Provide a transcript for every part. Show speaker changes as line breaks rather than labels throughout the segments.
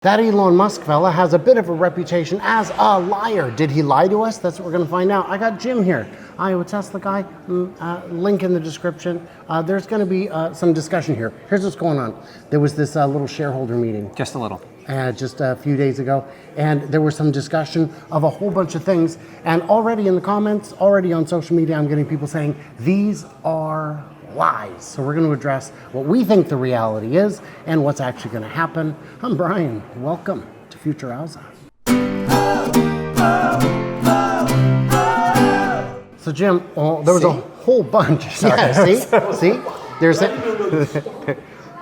That Elon Musk fella has a bit of a reputation as a liar. Did he lie to us? That's what we're going to find out. I got Jim here, Iowa Tesla guy. Link in the description. There's going to be some discussion here. Here's what's going on. There was this little shareholder meeting.
Just a little.
Just a few days ago. And there was some discussion of a whole bunch of things. And already in the comments, already on social media, I'm getting people saying, these are lies. So we're going to address what we think the reality is and what's actually going to happen. I'm Brian. Welcome to Future Alza. So Jim, there was a whole bunch. Yeah, see?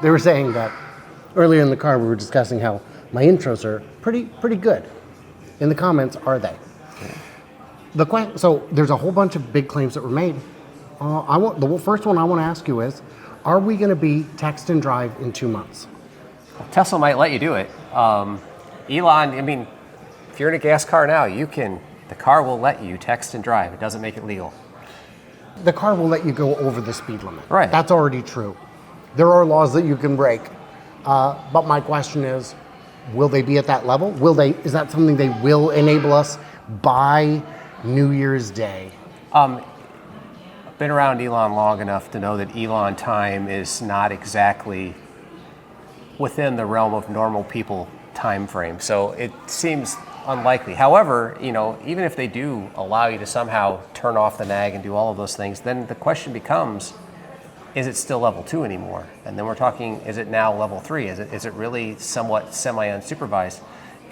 They were saying that earlier in the car we were discussing how my intros are pretty good. In the comments, are they? So there's a whole bunch of big claims that were made. The first one I want to ask you is, are we going to be text and drive in 2 months?
Tesla might let you do it. Elon, I mean, if you're in a gas car now, the car will let you text and drive. It doesn't make it legal.
The car will let you go over the speed limit.
Right.
That's already true. There are laws that you can break. But my question is, will they be at that level? Is that something they will enable us by New Year's Day?
Been around Elon long enough to know that Elon time is not exactly within the realm of normal people time frame. So it seems unlikely. However, even if they do allow you to somehow turn off the nag and do all of those things, then the question becomes, is it still level 2 anymore? And then we're talking, is it now level 3? Is it really somewhat semi-unsupervised?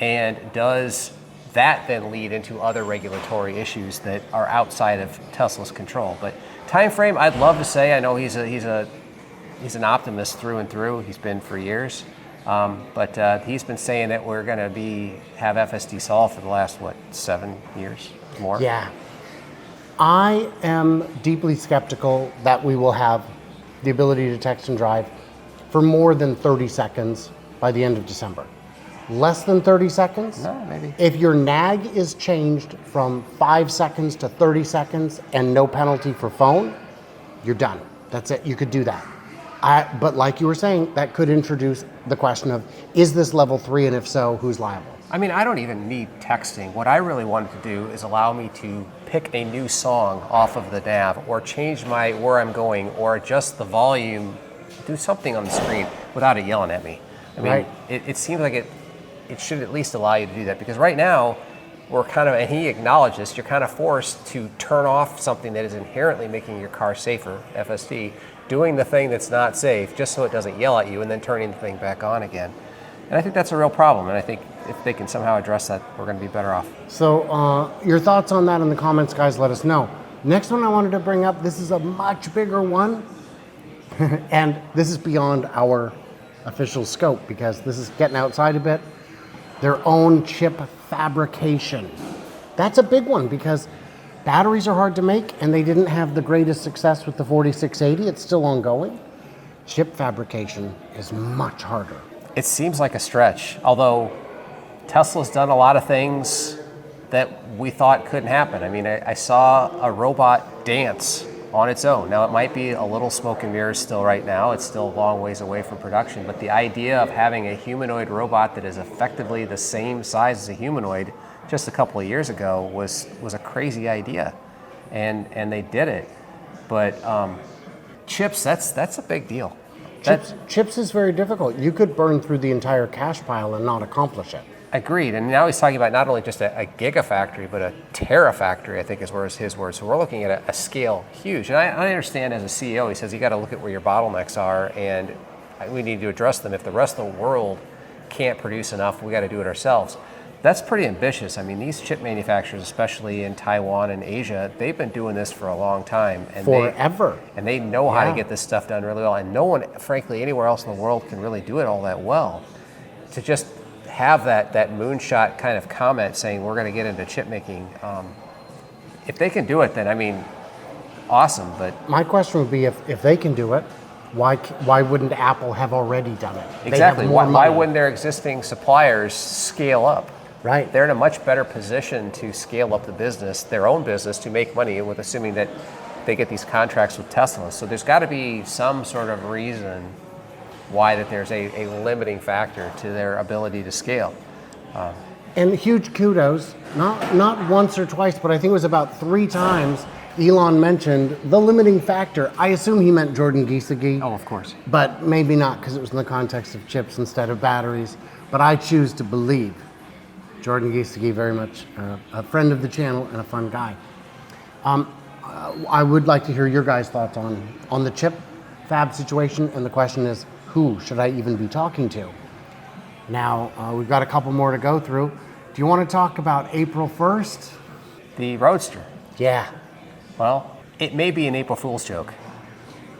And does that then lead into other regulatory issues that are outside of Tesla's control? But time frame, I'd love to say. I know he's an optimist through and through. He's been for years, but he's been saying that we're going to have FSD solved for the last 7 years more.
Yeah, I am deeply skeptical that we will have the ability to text and drive for more than 30 seconds by the end of December. Less than 30 seconds?
No, maybe.
If your nag is changed from 5 seconds to 30 seconds and no penalty for phone, you're done. That's it. You could do that. But like you were saying, that could introduce the question of, is this level 3, and if so, who's liable?
I mean, I don't even need texting. What I really wanted to do is allow me to pick a new song off of the nav, or change where I'm going, or adjust the volume, do something on the screen without it yelling at me. I mean,
right.
It seems like it should at least allow you to do that, because right now we're and he acknowledged this, you're kind of forced to turn off something that is inherently making your car safer, FSD, doing the thing that's not safe just so it doesn't yell at you, and then turning the thing back on again. And I think that's a real problem, and I think if they can somehow address that, we're going to be better off.
So your thoughts on that in the comments, guys, let us know. Next one I wanted to bring up, this is a much bigger one, and this is beyond our official scope, because this is getting outside a bit. Their own chip fabrication. That's a big one, because batteries are hard to make, and they didn't have the greatest success with the 4680. It's still ongoing. Chip fabrication is much harder.
It seems like a stretch, although Tesla's done a lot of things that we thought couldn't happen. I mean, I saw a robot dance on its own. Now, it might be a little smoke and mirrors still right now. It's still a long ways away from production. But the idea of having a humanoid robot that is effectively the same size as a humanoid just a couple of years ago was a crazy idea. And they did it. But chips, that's a big deal.
Chips is very difficult. You could burn through the entire cache pile and not accomplish it.
Agreed. And now he's talking about not only just a gigafactory, but a terafactory, I think is his words. So we're looking at a scale huge. And I understand as a CEO, he says you got to look at where your bottlenecks are, and we need to address them. If the rest of the world can't produce enough, we got to do it ourselves. That's pretty ambitious. I mean, these chip manufacturers, especially in Taiwan and Asia, they've been doing this for a long time. And
forever.
They know how to get this stuff done really well. And no one, frankly, anywhere else in the world can really do it all that well. To just have that moonshot kind of comment saying we're going to get into chip making, if they can do it, then, I mean, awesome. But
my question would be, if they can do it, why wouldn't Apple have already done it?
Exactly. Why wouldn't their existing suppliers scale up?
Right.
They're in a much better position to scale up the business, their own business, to make money, with assuming that they get these contracts with Tesla. So there's got to be some sort of reason why that there's a limiting factor to their ability to scale.
And huge kudos, not once or twice, but I think it was about 3 times Elon mentioned the limiting factor. I assume he meant Jordan Giesecke.
Oh, of course.
But maybe not, because it was in the context of chips instead of batteries. But I choose to believe Jordan Giesecke, very much a friend of the channel and a fun guy. I would like to hear your guys' thoughts on the chip fab situation, and the question is, who should I even be talking to? Now, we've got a couple more to go through. Do you want to talk about April 1st?
The Roadster.
Yeah,
Well, it may be an April Fool's joke,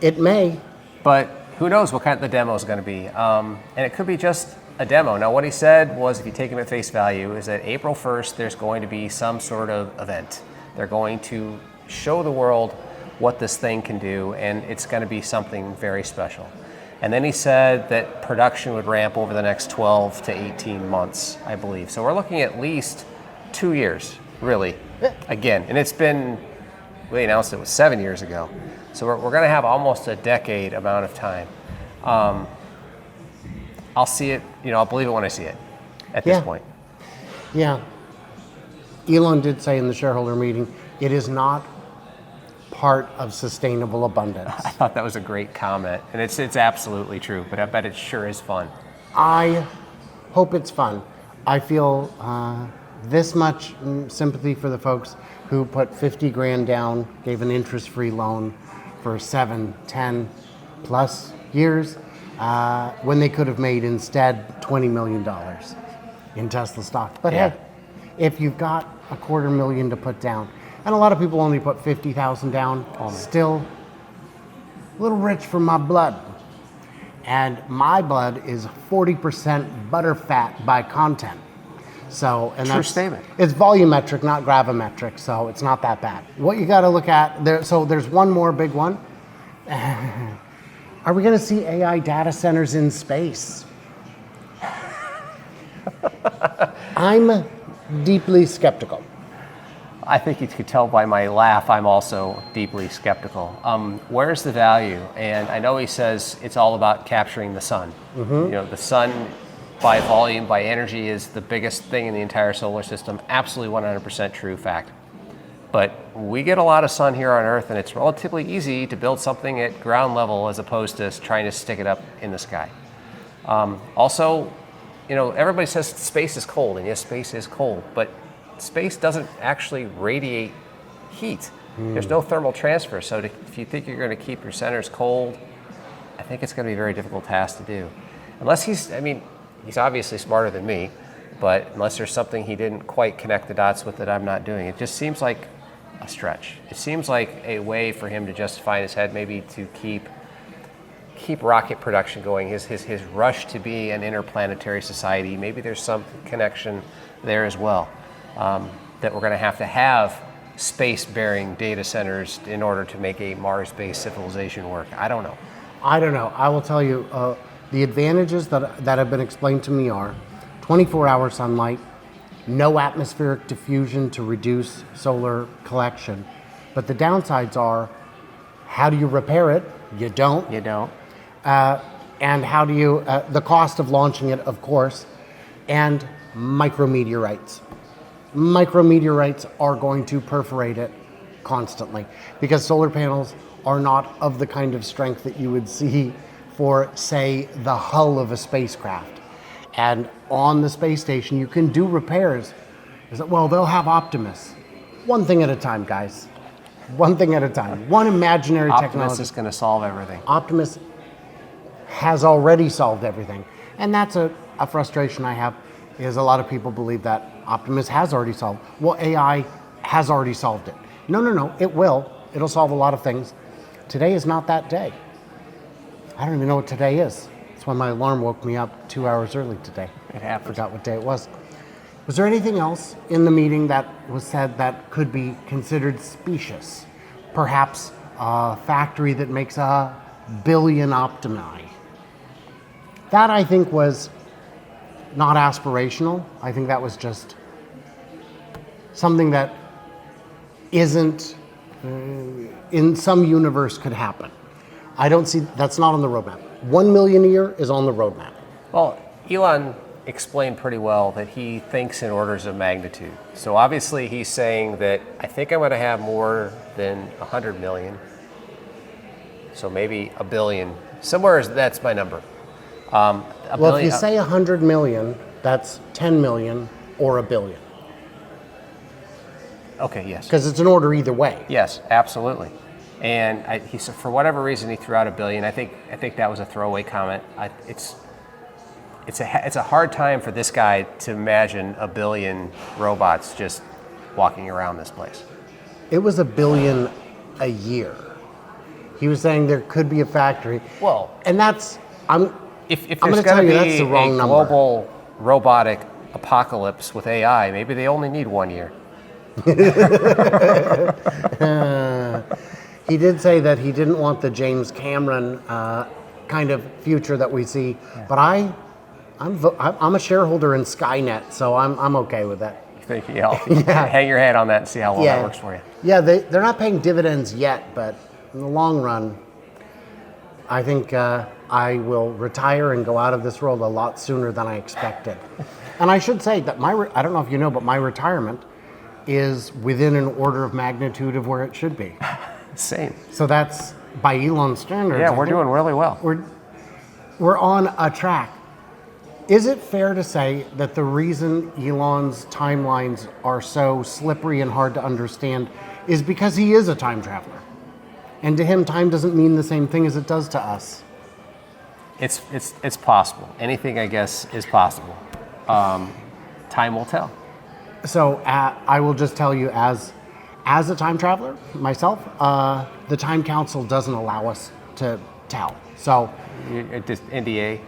it may.
but who knows what kind of the demo is going to be. And it could be just a demo. Now, what he said was, if you take him at face value, is that April 1st, there's going to be some sort of event. They're going to show the world what this thing can do, and it's going to be something very special. And then he said that production would ramp over the next 12 to 18 months, I believe. So we're looking at least 2 years, really, again. And it's been, we announced it was 7 years ago. So we're going to have almost a decade amount of time. I'll see it, I'll believe it when I see it at this point.
Yeah. Elon did say in the shareholder meeting, it is not part of sustainable abundance.
I thought that was a great comment, and it's absolutely true, but I bet it sure is fun.
I hope it's fun. I feel this much sympathy for the folks who put 50 grand down, gave an interest-free loan for 7, 10 plus years, when they could have made instead $20 million in Tesla stock. But
Yeah.
hey, if you've got $250,000 to put down, and a lot of people only put 50,000 down, still a little rich for my blood. And my blood is 40% butterfat by content. So, and
True
that's
statement.
It's volumetric, not gravimetric, so it's not that bad. What you got to look at there. So there's one more big one. Are we going to see AI data centers in space? I'm deeply skeptical.
I think you could tell by my laugh, I'm also deeply skeptical. Where's the value? And I know he says it's all about capturing the sun. The sun, by volume, by energy, is the biggest thing in the entire solar system. Absolutely 100% true fact. But we get a lot of sun here on Earth, and it's relatively easy to build something at ground level as opposed to trying to stick it up in the sky. Also, everybody says space is cold, and yes, space is cold, but space doesn't actually radiate heat. There's no thermal transfer, so if you think you're going to keep your centers cold, I think it's going to be a very difficult task to do. Unless he's obviously smarter than me, but unless there's something he didn't quite connect the dots with that I'm not doing. It just seems like a stretch. It seems like a way for him to justify in his head, maybe to keep rocket production going, his rush to be an interplanetary society. Maybe there's some connection there as well. That we're going to have space-bearing data centers in order to make a Mars-based civilization work. I don't know.
I will tell you, the advantages that have been explained to me are 24-hour sunlight, no atmospheric diffusion to reduce solar collection. But the downsides are, how do you repair it? You don't.
You don't.
And how do you, the cost of launching it, of course, and micrometeorites. Micrometeorites are going to perforate it constantly because solar panels are not of the kind of strength that you would see for, say, the hull of a spacecraft. And on the space station, you can do repairs. Well, they'll have Optimus. One thing at a time, guys. One thing at a time. One imaginary technology.
Optimus is going to solve everything.
Optimus has already solved everything. And that's a frustration I have, is a lot of people believe that Optimus has already solved. Well, AI has already solved it. No, it will. It'll solve a lot of things. Today is not that day. I don't even know what today is. That's why my alarm woke me up 2 hours early today.
It happens.
I forgot what day it was. Was there anything else in the meeting that was said that could be considered specious? Perhaps a factory that makes 1 billion Optimi. That, I think, was not aspirational. I think that was just something that isn't, in some universe, could happen. I don't see, that's not on the roadmap. 1 million a year is on the roadmap.
Well, Elon explained pretty well that he thinks in orders of magnitude. So obviously he's saying that I think I'm going to have more than 100 million. So maybe a billion. Somewhere that's my number.
Well, if you say 100 million, that's 10 million or a billion.
Okay, yes.
Because it's an order either way.
Yes, absolutely. And he said for whatever reason he threw out a billion. I think that was a throwaway comment. It's a hard time for this guy to imagine a billion robots just walking around this place.
It was a billion a year. He was saying there could be a factory.
Well,
and that's
if
I'm
there's
going to tell
going to
you
be
that's the wrong
a
number.
global robotic apocalypse with AI, maybe they only need 1 year.
He did say that he didn't want the James Cameron kind of future that we see, but I'm a shareholder in Skynet, so I'm okay with that.
Think hang your hat on that and see how well that works for you.
Yeah, they're not paying dividends yet, but in the long run, I think I will retire and go out of this world a lot sooner than I expected. And I should say that I don't know if you know, but my retirement is within an order of magnitude of where it should be.
Same.
So that's by Elon standards.
Yeah, we're doing really well.
We're on a track. Is it fair to say that the reason Elon's timelines are so slippery and hard to understand is because he is a time traveler? And to him, time doesn't mean the same thing as it does to us.
It's possible. Anything, I guess, is possible. Time will tell.
So I will just tell you, as a time traveler myself, the Time Council doesn't allow us to tell. So
NDA.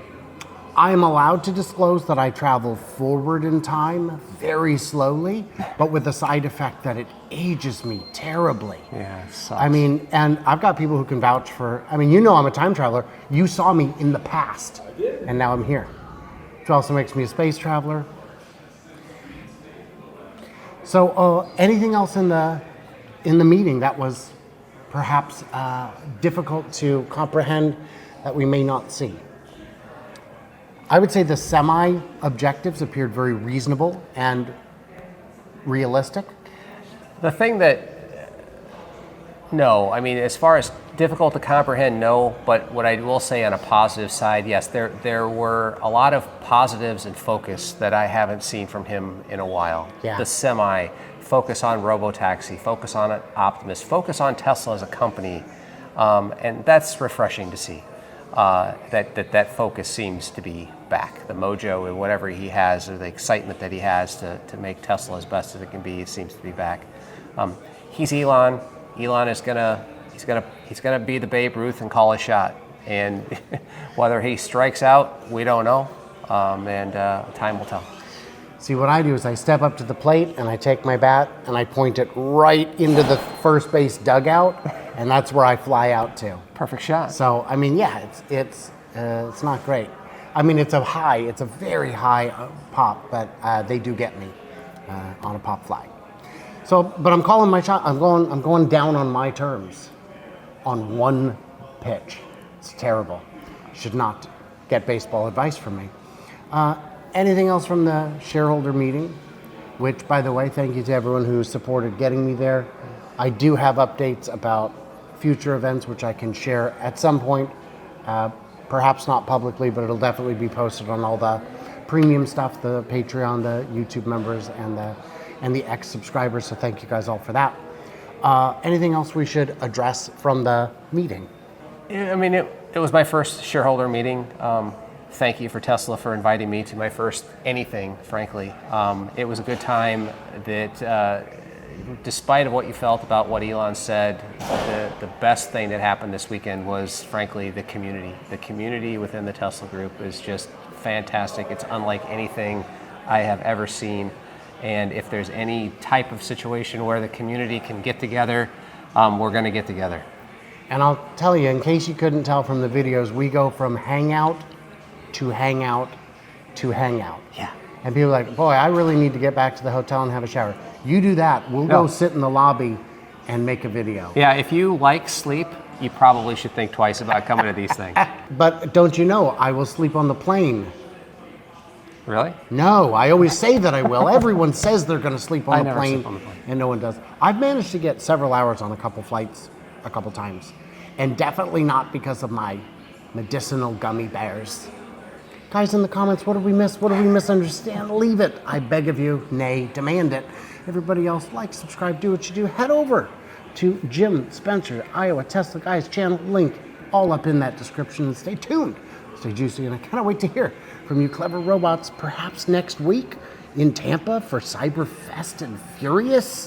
I am allowed to disclose that I travel forward in time very slowly, but with the side effect that it ages me terribly.
Yeah, it sucks.
I mean, and I've got people who can vouch for, I'm a time traveler. You saw me in the past, and now I'm here. Which also makes me a space traveler. So anything else in the meeting that was perhaps difficult to comprehend that we may not see? I would say the semi-objectives appeared very reasonable and realistic.
The thing that, no, I mean, as far as difficult to comprehend, no, but what I will say on a positive side, yes, there were a lot of positives and focus that I haven't seen from him in a while.
Yeah.
The focus on robotaxi, focus on Optimus, focus on Tesla as a company, and that's refreshing to see. That focus seems to be back. The mojo and whatever he has, or the excitement that he has to make Tesla as best as it can be, seems to be back. He's Elon. Elon is he's gonna be the Babe Ruth and call a shot. And whether he strikes out, we don't know. And time will tell.
See, what I do is I step up to the plate and I take my bat and I point it right into the first base dugout, and that's where I fly out to.
Perfect shot.
So, I mean, yeah, it's not great. I mean, it's a very high pop, but they do get me on a pop fly. So, but I'm calling my shot. I'm going down on my terms on one pitch. It's terrible. Should not get baseball advice from me. Anything else from the shareholder meeting? Which, by the way, thank you to everyone who supported getting me there. I do have updates about future events, which I can share at some point. Perhaps not publicly, but it'll definitely be posted on all the premium stuff, the Patreon, the YouTube members, and the X subscribers. So thank you guys all for that. Anything else we should address from the meeting?
I mean, it was my first shareholder meeting. Thank you for Tesla for inviting me to my first anything, frankly. It was a good time that, despite of what you felt about what Elon said, the best thing that happened this weekend was, frankly, the community. The community within the Tesla group is just fantastic. It's unlike anything I have ever seen. And if there's any type of situation where the community can get together, we're going to get together.
And I'll tell you, in case you couldn't tell from the videos, we go from hangout to hangout to hangout.
Yeah.
And people are like, boy, I really need to get back to the hotel and have a shower. You do that. We'll go sit in the lobby and make a video.
Yeah, if you like sleep you probably should think twice about coming to these things.
But don't you know, I will sleep on the plane.
Really?
No, I always say that I will. Everyone says they're going to sleep on
I
the
never
plane,
sleep on the plane.
and no one does. I've managed to get several hours on a couple flights, a couple times, and definitely not because of my medicinal gummy bears. Guys, in the comments, what did we miss? What did we misunderstand? Leave it. I beg of you. Nay, demand it. Everybody else, like, subscribe, do what you do. Head over to Jim Spencer, Iowa Tesla Guys channel. Link all up in that description. And stay tuned. Stay juicy. And I cannot wait to hear from you clever robots, perhaps next week in Tampa for Cyberfest and Furious.